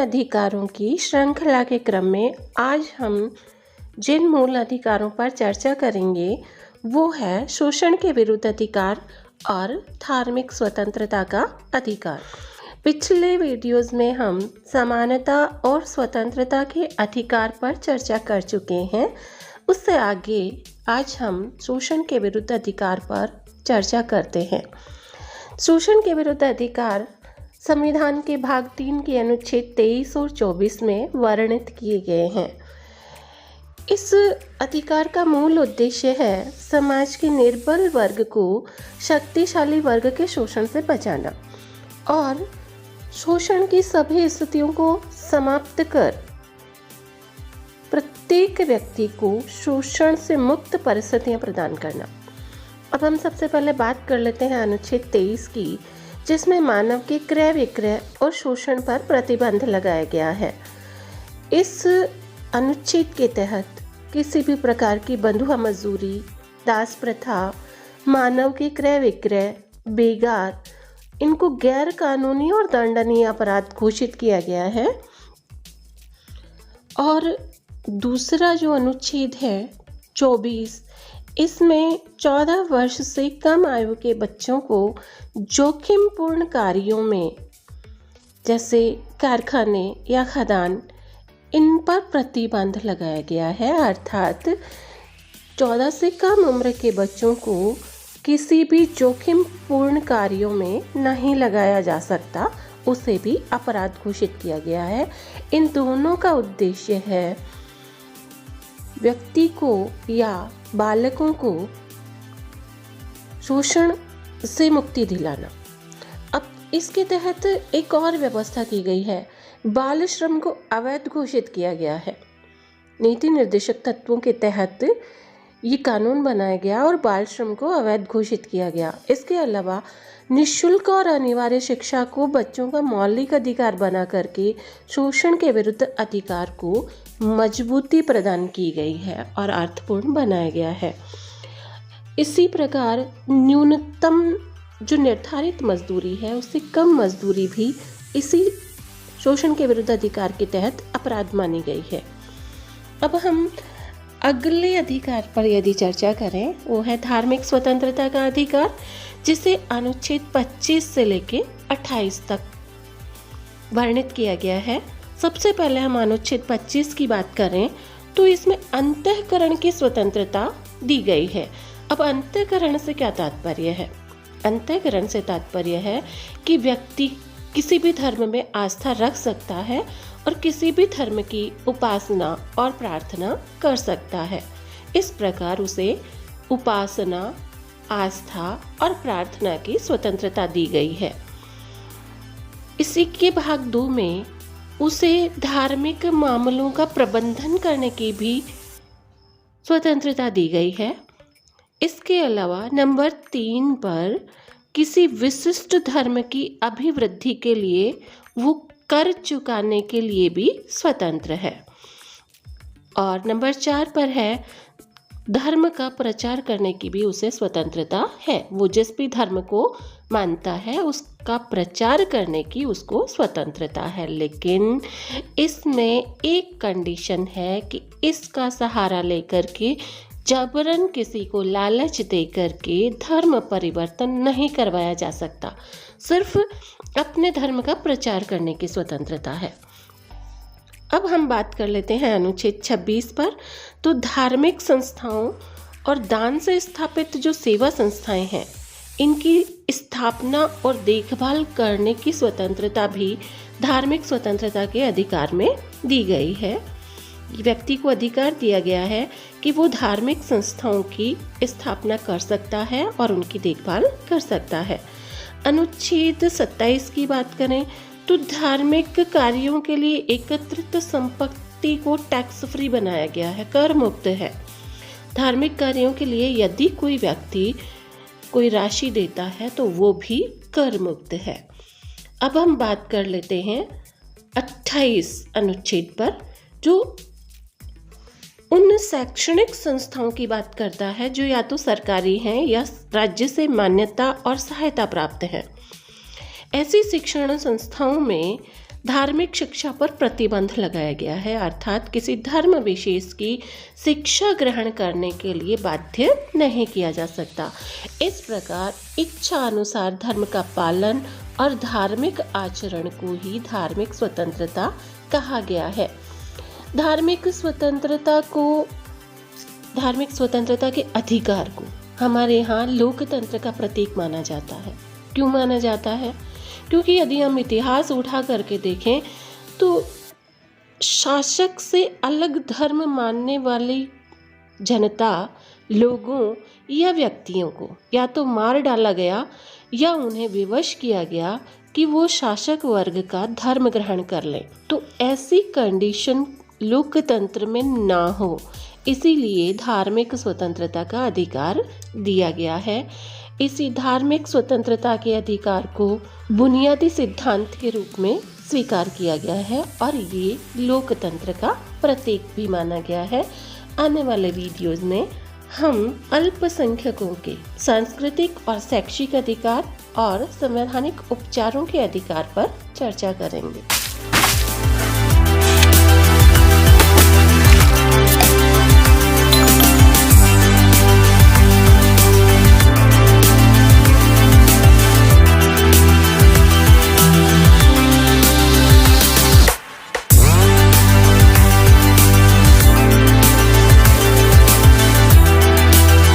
अधिकारों की श्रृंखला के क्रम में आज हम जिन मूल अधिकारों पर चर्चा करेंगे वो है शोषण के विरुद्ध अधिकार और धार्मिक स्वतंत्रता का अधिकार। पिछले वीडियोस में हम समानता और स्वतंत्रता के अधिकार पर चर्चा कर चुके हैं। उससे आगे आज हम शोषण के विरुद्ध अधिकार पर चर्चा करते हैं। शोषण के विरुद्ध अधिकार संविधान के भाग 3 के अनुच्छेद 23 और 24 में वर्णित किए गए हैं। इस अधिकार का मूल उद्देश्य है समाज के निर्बल वर्ग को शक्तिशाली वर्ग के शोषण से बचाना और शोषण की सभी स्थितियों को समाप्त कर प्रत्येक व्यक्ति को शोषण से मुक्त परिस्थितियां प्रदान करना। अब हम सबसे पहले बात कर लेते हैं अनुच्छेद 23 की, जिसमें मानव के क्रय विक्रय और शोषण पर प्रतिबंध लगाया गया है। इस अनुच्छेद के तहत किसी भी प्रकार की बंधुआ मजदूरी, दास प्रथा, मानव के क्रय विक्रय, बेगार, इनको गैर कानूनी और दंडनीय अपराध घोषित किया गया है। और दूसरा जो अनुच्छेद है 24, इसमें 14 वर्ष से कम आयु के बच्चों को जोखिमपूर्ण कार्यों में जैसे कारखाने या खदान, इन पर प्रतिबंध लगाया गया है। अर्थात 14 से कम उम्र के बच्चों को किसी भी जोखिमपूर्ण कार्यों में नहीं लगाया जा सकता, उसे भी अपराध घोषित किया गया है। इन दोनों का उद्देश्य है व्यक्ति को या बालकों को शोषण से मुक्ति दिलाना। अब इसके तहत एक और व्यवस्था की गई है, बाल श्रम को अवैध घोषित किया गया है। नीति निर्देशक तत्वों के तहत ये कानून बनाया गया और बाल श्रम को अवैध घोषित किया गया। इसके अलावा निःशुल्क और अनिवार्य शिक्षा को बच्चों का मौलिक अधिकार बना करके शोषण के विरुद्ध अधिकार को मजबूती प्रदान की गई है और अर्थपूर्ण बनाया गया है। इसी प्रकार न्यूनतम जो निर्धारित मजदूरी है उससे कम मजदूरी भी इसी शोषण के विरुद्ध अधिकार के तहत अपराध मानी गई है। अब हम अगले अधिकार पर यदि चर्चा करें वो है धार्मिक स्वतंत्रता का अधिकार, जिसे अनुच्छेद 25 से लेकर 28 तक वर्णित किया गया है। सबसे पहले हम अनुच्छेद 25 की बात करें तो इसमें अंतःकरण की स्वतंत्रता दी गई है। अब अंतःकरण से क्या तात्पर्य है? अंतःकरण से तात्पर्य है कि व्यक्ति किसी भी धर्म में आस्था रख सकता है और किसी भी धर्म की उपासना और प्रार्थना कर सकता है। इस प्रकार उसे उपासना, आस्था और प्रार्थना की स्वतंत्रता दी गई है। इसी के भाग 2 में उसे धार्मिक मामलों का प्रबंधन करने की भी स्वतंत्रता दी गई है। इसके अलावा नंबर 3 पर किसी विशिष्ट धर्म की अभिवृद्धि के लिए वो कर चुकाने के लिए भी स्वतंत्र है। और नंबर 4 पर है धर्म का प्रचार करने की भी उसे स्वतंत्रता है। वो जिस भी धर्म को मानता है उसका प्रचार करने की उसको स्वतंत्रता है, लेकिन इसमें एक कंडीशन है कि इसका सहारा लेकर के जबरन किसी को लालच दे करके धर्म परिवर्तन नहीं करवाया जा सकता। सिर्फ अपने धर्म का प्रचार करने की स्वतंत्रता है। अब हम बात कर लेते हैं अनुच्छेद 26 पर। तो धार्मिक संस्थाओं और दान से स्थापित जो सेवा संस्थाएं हैं, इनकी स्थापना और देखभाल करने की स्वतंत्रता भी धार्मिक स्वतंत्रता के अधिकार में दी गई है। व्यक्ति को अधिकार दिया गया है कि वो धार्मिक संस्थाओं की स्थापना कर सकता है और उनकी देखभाल कर सकता है। अनुच्छेद 27 की बात करें तो धार्मिक कार्यों के लिए एकत्रित संपत्ति को टैक्स फ्री बनाया गया है, कर मुक्त है। धार्मिक कार्यों के लिए यदि कोई व्यक्ति कोई राशि देता है तो वो भी कर मुक्त है। अब हम बात कर लेते हैं 28 अनुच्छेद पर, जो उन शैक्षणिक संस्थाओं की बात करता है जो या तो सरकारी हैं या राज्य से मान्यता और सहायता प्राप्त हैं। ऐसी शिक्षण संस्थाओं में धार्मिक शिक्षा पर प्रतिबंध लगाया गया है, अर्थात किसी धर्म विशेष की शिक्षा ग्रहण करने के लिए बाध्य नहीं किया जा सकता। इस प्रकार इच्छा अनुसार धर्म का पालन और धार्मिक आचरण को ही धार्मिक स्वतंत्रता कहा गया है। धार्मिक स्वतंत्रता के अधिकार को हमारे यहाँ लोकतंत्र का प्रतीक माना जाता है। क्यों माना जाता है? क्योंकि यदि हम इतिहास उठा करके देखें तो शासक से अलग धर्म मानने वाली जनता, लोगों या व्यक्तियों को या तो मार डाला गया या उन्हें विवश किया गया कि वो शासक वर्ग का धर्म ग्रहण कर लें। तो ऐसी कंडीशन लोकतंत्र में ना हो, इसीलिए धार्मिक स्वतंत्रता का अधिकार दिया गया है। इसी धार्मिक स्वतंत्रता के अधिकार को बुनियादी सिद्धांत के रूप में स्वीकार किया गया है और ये लोकतंत्र का प्रतीक भी माना गया है। आने वाले वीडियोस में हम अल्पसंख्यकों के सांस्कृतिक और शैक्षिक अधिकार और संवैधानिक उपचारों के अधिकार पर चर्चा करेंगे।